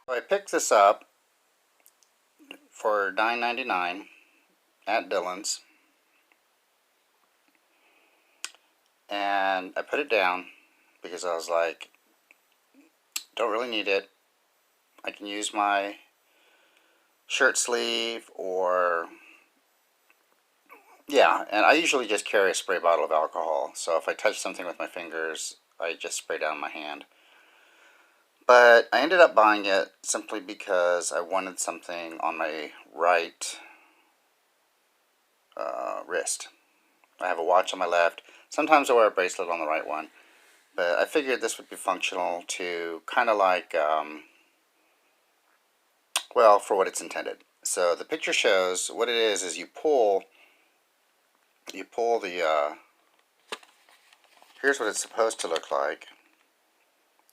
I picked this up for $9.99 at Dillons, and I put it down because I was like, don't really need it. I can use my shirt sleeve, or yeah, and I usually just carry a spray bottle of alcohol, so if I touch something with my fingers, I just spray down my hand. But I ended up buying it simply because I wanted something on my right wrist. I have a watch on my left. Sometimes I wear a bracelet on the right one. But I figured this would be functional to kind of like, well, for what it's intended. So the picture shows what it is you pull the, here's what it's supposed to look like.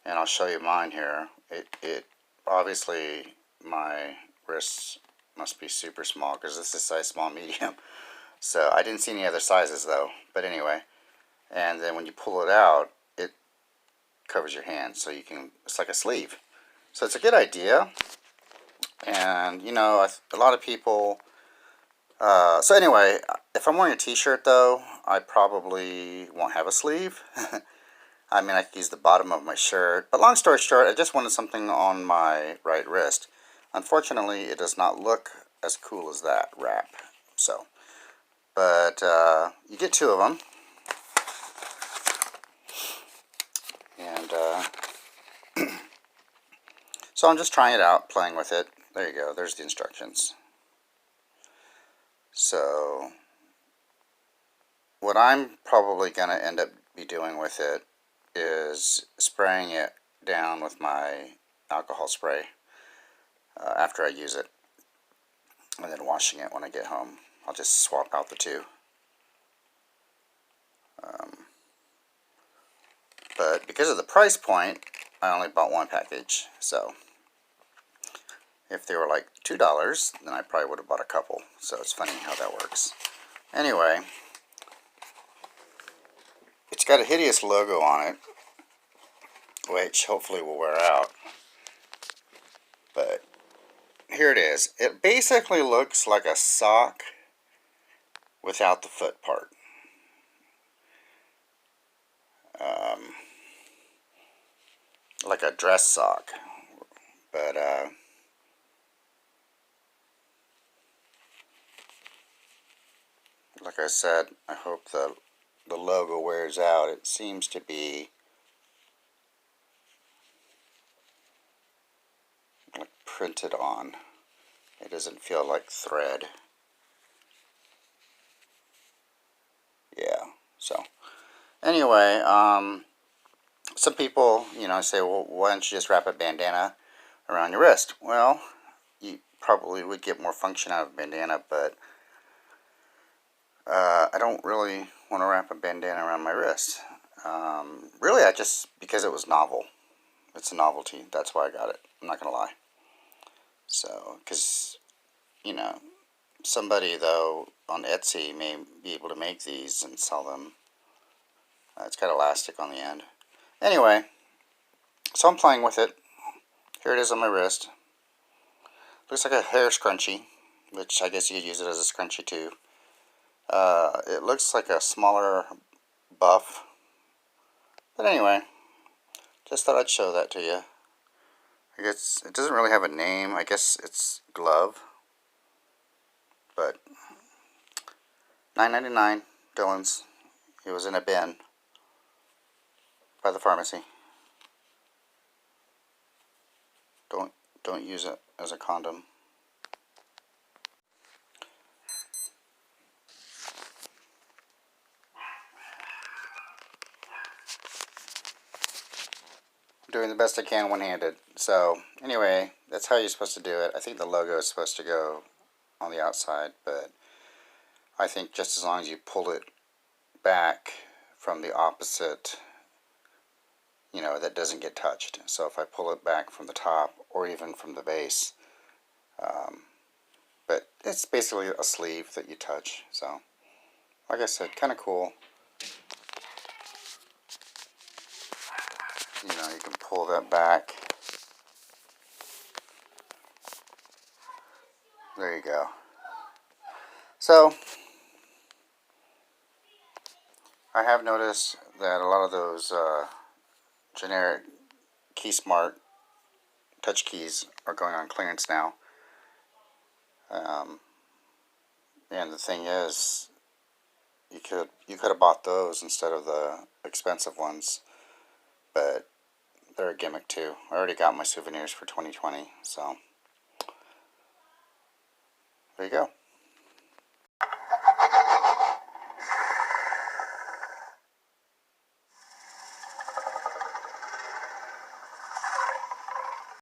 And I'll show you mine here. It obviously, my wrists must be super small because this is size small medium. So I didn't see any other sizes though. But anyway, and then when you pull it out, it covers your hand, so you can, it's like a sleeve. So it's a good idea. And you know, a lot of people, so anyway, if I'm wearing a t-shirt though, I probably won't have a sleeve. I mean, I could use the bottom of my shirt. But long story short, I just wanted something on my right wrist. Unfortunately, it does not look as cool as that wrap. So, but you get two of them. And so I'm just trying it out, playing with it. There you go. There's the instructions. So what I'm probably going to end up be doing with it is spraying it down with my alcohol spray after I use it, and then washing it when I get home. I'll just swap out the two. But because of the price point, I only bought one package. So if they were like $2, then I probably would have bought a couple. So it's funny how that works. Anyway, it's got a hideous logo on it, which hopefully will wear out. But here it is. It basically looks like a sock without the foot part. Like a dress sock. But like I said, I hope the logo wears out. It seems to be like printed on. It doesn't feel like thread. Yeah, so anyway, some people, you know, say, well, why don't you just wrap a bandana around your wrist? Well, you probably would get more function out of a bandana, but I don't really want to wrap a bandana around my wrist. Really, I just, because it was novel. It's a novelty. That's why I got it. I'm not going to lie. So, because, you know, somebody, though, on Etsy may be able to make these and sell them. It's got elastic on the end. Anyway, so I'm playing with it. Here it is on my wrist. Looks like a hair scrunchie, which I guess you could use it as a scrunchie too. It looks like a smaller buff. But anyway, just thought I'd show that to you. I guess it doesn't really have a name. I guess it's ghluv. But $9.99, Dillons. It was in a bin by the pharmacy. Don't use it as a condom. I'm doing the best I can one-handed. So anyway, that's how you're supposed to do it. I think the logo is supposed to go on the outside, but I think just as long as you pull it back from the opposite, you know, that doesn't get touched. So if I pull it back from the top or even from the base, but it's basically a sleeve that you touch. So like I said, kind of cool. You know, you can pull that back there you go. So, I have noticed that a lot of those generic KeySmart touch keys are going on clearance now. And the thing is, you could have bought those instead of the expensive ones, but they're a gimmick too. I already got my souvenirs for 2020, so there you go.